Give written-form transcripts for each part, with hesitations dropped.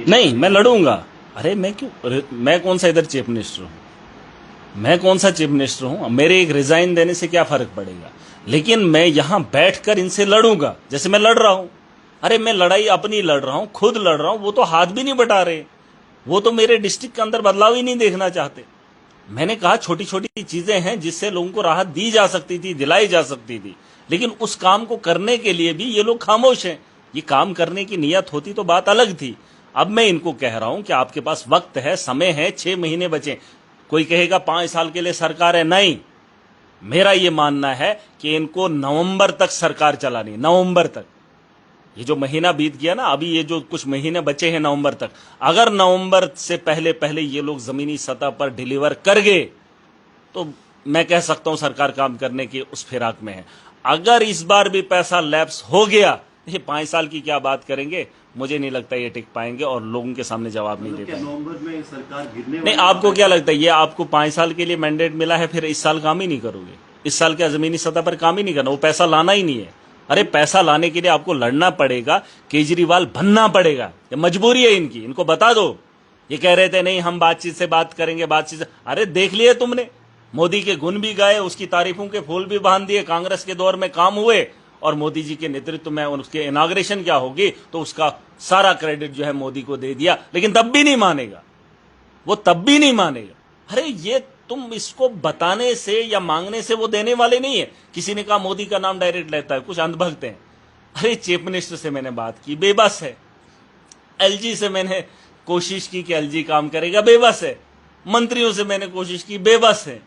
नहीं, मैं लड़ूंगा। अरे मैं क्यों, मैं कौन सा इधर चीफ मिनिस्टर हूं? मैं कौन सा चीफ मिनिस्टर हूं? मेरे एक रिजाइन देने से क्या फर्क पड़ेगा? लेकिन मैं यहां बैठकर इनसे लड़ूंगा, जैसे मैं लड़ रहा हूं। अरे मैं लड़ाई अपनी लड़ रहा हूं, खुद लड़ रहा हूं, वो तो हाथ भी नहीं बटा रहे। वो तो मेरे डिस्ट्रिक्ट के अंदर बदलाव ही नहीं देखना चाहते। मैंने कहा छोटी छोटी चीजें हैं जिससे लोगों को राहत दी जा सकती थी, दिलाई जा सकती थी, लेकिन उस काम को करने के लिए भी ये लोग खामोश हैं। ये काम करने की नियत होती तो बात अलग थी। अब मैं इनको कह रहा हूं कि आपके पास वक्त है, समय है, 6 महीने बचे। कोई कहेगा 5 साल के लिए सरकार है, नहीं। मेरा ये मानना है कि इनको नवंबर तक सरकार चलानी, नवंबर तक। ये जो महीना बीत गया ना, अभी ये जो कुछ महीने बचे हैं नवंबर तक, अगर नवंबर से पहले पहले ये लोग जमीनी सतह पर डिलीवर कर गए तो मैं कह सकता हूं सरकार काम करने की उस फिराक में है। अगर इस बार भी पैसा लैप्स हो गया, ये 5 साल की क्या बात करेंगे, मुझे नहीं लगता ये टिक पाएंगे और लोगों के सामने जवाब नहीं दे पाएंगे। नवंबर में सरकार गिरने नहीं, आपको क्या लगता है ये आपको 5 साल के लिए मैंडेट मिला है, फिर इस साल काम ही नहीं करोगे? इस साल क्या जमीनी सतह पर काम ही नहीं करना? वो पैसा लाना ही नहीं है। अरे पैसा लाने के लिए आपको लड़ना पड़ेगा, केजरीवाल बनना पड़ेगा, ये मजबूरी है इनकी। इनको बता दो। ये कह रहे थे नहीं हम बातचीत से बात करेंगे, बातचीत से। अरे देख लिए तुमने, मोदी के गुण भी गाए, उसकी तारीफों के फूल भी बांध दिए, कांग्रेस के दौर में काम हुए, और मोदी जी के नेतृत्व में उसके इनाग्रेशन क्या होगी तो उसका सारा क्रेडिट जो है मोदी को दे दिया, लेकिन तब भी नहीं मानेगा वो, तब भी नहीं मानेगा। अरे ये तुम इसको बताने से या मांगने से वो देने वाले नहीं है। किसी ने कहा मोदी का नाम डायरेक्ट लेता है, कुछ अंधभक्त हैं। अरे चीफ मिनिस्टर से मैंने बात की, बेबस है। एलजी से मैंने कोशिश की कि एलजी काम करेगा, बेबस है। मंत्रियों से मैंने कोशिश की, बेबस है।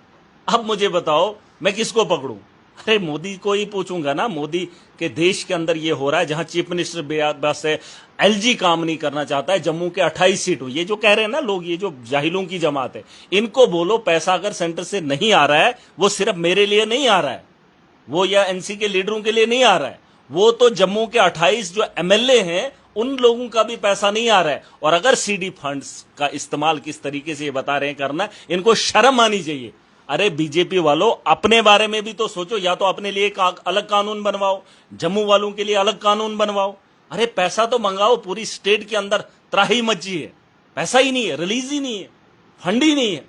अब मुझे बताओ मैं किसको पकड़ूं? अरे मोदी को ही पूछूंगा ना। मोदी के देश के अंदर ये हो रहा है जहां चीफ मिनिस्टर बेबस है, एलजी काम नहीं करना चाहता है, जम्मू के 28 सीट हुई। ये जो कह रहे हैं ना लोग, ये जो जाहिलों की जमात है, इनको बोलो पैसा अगर सेंटर से नहीं आ रहा है, वो सिर्फ मेरे लिए नहीं आ रहा है, वो या एनसी के लीडरों के लिए नहीं आ रहा है, वो तो जम्मू के 28 जो एमएलए हैं उन लोगों का भी पैसा नहीं आ रहा है। और अगर सीडी फंड्स का इस्तेमाल किस तरीके से ये बता रहे हैं करना, इनको शर्म आनी चाहिए। अरे बीजेपी वालों, अपने बारे में भी तो सोचो। या तो अपने लिए एक अलग कानून बनवाओ, जम्मू वालों के लिए अलग कानून बनवाओ। अरे पैसा तो मंगाओ। पूरी स्टेट के अंदर त्राही मची है, पैसा ही नहीं है, रिलीज ही नहीं है, फंड ही नहीं है,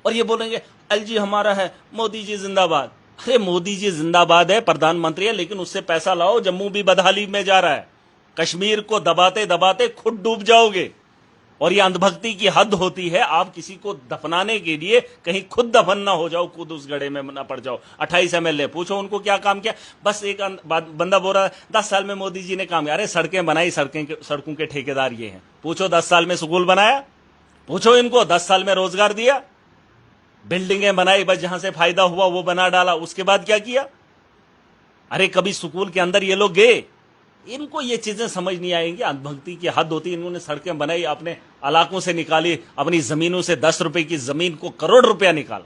और ये बोलेंगे एलजी हमारा है, मोदी जी जिंदाबाद। अरे मोदी जी जिंदाबाद है, प्रधानमंत्री है, लेकिन उससे पैसा लाओ। जम्मू भी बदहाली में जा रहा है, कश्मीर को दबाते दबाते खुद डूब जाओगे। और ये अंधभक्ति की हद होती है, आप किसी को दफनाने के लिए कहीं खुद दफन ना हो जाओ, खुद उस गड्ढे में ना पड़ जाओ। 28 एमएलए, पूछो उनको क्या काम किया। बस एक बंदा बोल रहा है 10 साल में मोदी जी ने काम किया। अरे सड़कें बनाई, सड़कों के ठेकेदार ये हैं। पूछो 10 साल में स्कूल बनाया? पूछो इनको 10 साल में रोजगार दिया? बिल्डिंगें बनाई, बस जहां से फायदा हुआ वो बना डाला, उसके बाद क्या किया? अरे कभी स्कूल के अंदर ये लोग गए? इनको ये चीजें समझ नहीं आएंगी, अंधभक्ति की हद होती है। इन्होंने सड़कें बनाई, अपने इलाकों से निकाली, अपनी जमीनों से 10 रुपए की जमीन को करोड़ रुपया निकाला,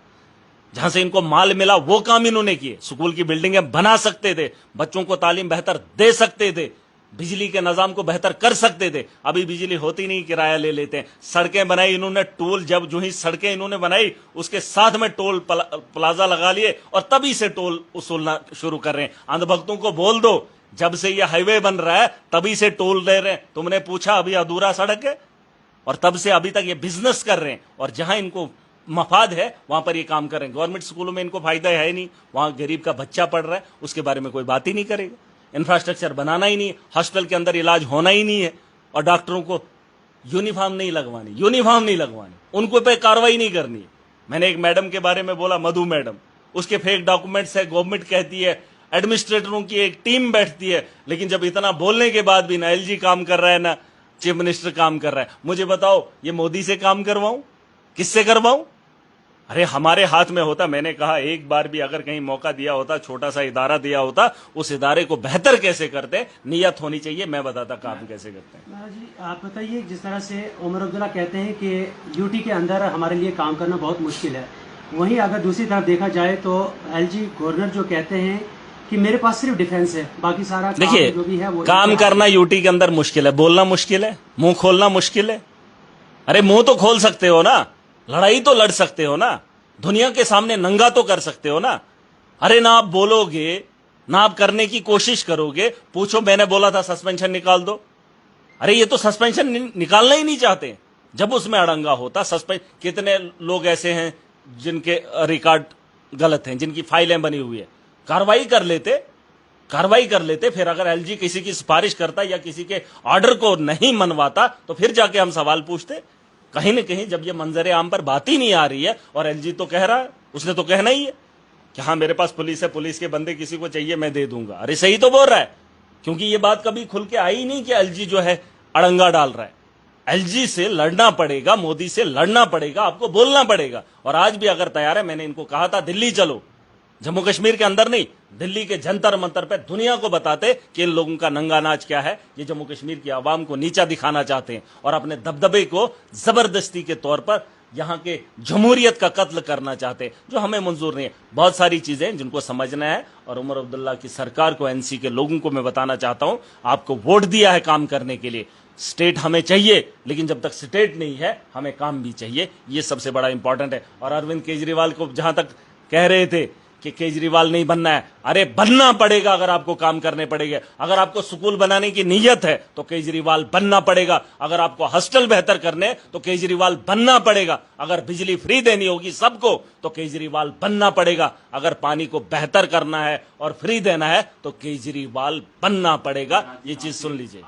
जहां से इनको माल मिला वो काम इन्होंने किए। स्कूल की बिल्डिंगें बना सकते थे, बच्चों को तालीम बेहतर दे सकते थे, बिजली के निजाम को बेहतर कर सकते थे। अभी बिजली होती नहीं, किराया ले लेते हैं। सड़कें बनाई इन्होंने, टोल, जब जो ही सड़कें इन्होंने बनाई उसके साथ में टोल प्लाजा लगा लिए और तभी से टोल वसूलना शुरू कर रहे हैं। अंधभक्तों को बोल दो, जब से ये हाईवे बन रहा है तभी से टोल ले रहे हैं। तुमने पूछा अभी अधूरा सड़क है, और तब से अभी तक ये बिजनेस कर रहे हैं, और जहां इनको मफाद है वहां पर ये काम कर रहे हैं। गवर्नमेंट स्कूलों में इनको फायदा है नहीं, वहां गरीब का बच्चा पढ़ रहा है, उसके बारे में कोई बात ही नहीं करेगा। इंफ्रास्ट्रक्चर बनाना ही नहीं है, हॉस्पिटल के अंदर इलाज होना ही नहीं है, और डॉक्टरों को यूनिफॉर्म नहीं लगवानी, उनको पे कार्रवाई नहीं करनी है। मैंने एक मैडम के बारे में बोला, मधु मैडम, उसके फेक डॉक्यूमेंट्स है, गवर्नमेंट कहती है, एडमिनिस्ट्रेटरों की एक टीम बैठती है, लेकिन जब इतना बोलने के बाद भी ना एलजी काम कर रहा है ना चीफ मिनिस्टर काम कर रहा है। मुझे बताओ ये मोदी से काम करवाऊं, किससे करवाऊं? अरे हमारे हाथ में होता। मैंने कहा एक बार भी अगर कहीं मौका दिया होता, छोटा सा इदारा दिया होता, उस इदारे को बेहतर कैसे करते, नियत होनी चाहिए, मैं बताता काम कैसे करते हैं। जी आप बताइए, जिस तरह से उमर अब्दुल्ला कहते हैं कि यूटी के अंदर हमारे लिए काम करना बहुत मुश्किल है, वहीं अगर दूसरी तरफ देखा जाए तो एलजी गवर्नर जो कहते हैं कि मेरे पास सिर्फ डिफेंस है, बाकी सारा देखिए जो भी है वो काम करना यूटी के अंदर मुश्किल है, बोलना मुश्किल है, मुंह खोलना मुश्किल है। अरे मुंह तो खोल सकते हो ना, लड़ाई तो लड़ सकते हो ना, दुनिया के सामने नंगा तो कर सकते हो ना। अरे ना आप बोलोगे, ना आप करने की कोशिश करोगे। पूछो मैंने बोला था सस्पेंशन निकाल दो, अरे ये तो सस्पेंशन निकालना ही नहीं चाहते। जब उसमें अड़ंगा होता कितने लोग ऐसे हैं जिनके रिकॉर्ड गलत हैं, जिनकी फाइलें बनी हुई है, कार्रवाई कर लेते। फिर अगर एलजी किसी की सिफारिश करता या किसी के ऑर्डर को नहीं मनवाता तो फिर जाके हम सवाल पूछते। कहीं न कहीं जब ये मंजर आम पर बात ही नहीं आ रही है और एलजी तो कह रहा है, उसने तो कहना ही है कि हाँ मेरे पास पुलिस है, पुलिस के बंदे किसी को चाहिए मैं दे दूंगा। अरे सही तो बोल रहा है, क्योंकि ये बात कभी खुल के आई नहीं कि एलजी जो है अड़ंगा डाल रहा है। एलजी से लड़ना पड़ेगा, मोदी से लड़ना पड़ेगा, आपको बोलना पड़ेगा। और आज भी अगर तैयार है, मैंने इनको कहा था दिल्ली चलो, जम्मू कश्मीर के अंदर नहीं, दिल्ली के जंतर मंतर पे दुनिया को बताते कि इन लोगों का नंगा नाच क्या है। ये जम्मू कश्मीर की आवाम को नीचा दिखाना चाहते हैं और अपने दबदबे को जबरदस्ती के तौर पर यहां के जमहूरियत का कत्ल करना चाहते हैं, जो हमें मंजूर नहीं है। बहुत सारी चीजें जिनको समझना है। और उमर अब्दुल्ला की सरकार को, एनसी के लोगों को मैं बताना चाहता हूं, आपको वोट दिया है काम करने के लिए। स्टेट हमें चाहिए, लेकिन जब तक स्टेट नहीं है हमें काम भी चाहिए। ये सबसे बड़ा इंपॉर्टेंट है। और अरविंद केजरीवाल को जहां तक कह रहे थे कि केजरीवाल नहीं बनना है, अरे बनना पड़ेगा। अगर आपको काम करने पड़ेंगे, अगर आपको स्कूल बनाने की नीयत है तो केजरीवाल बनना पड़ेगा। अगर आपको हॉस्टल बेहतर करने तो केजरीवाल बनना पड़ेगा। अगर बिजली फ्री देनी होगी सबको तो केजरीवाल बनना पड़ेगा। अगर पानी को बेहतर करना है और फ्री देना है तो केजरीवाल बनना पड़ेगा। ये चीज सुन लीजिए।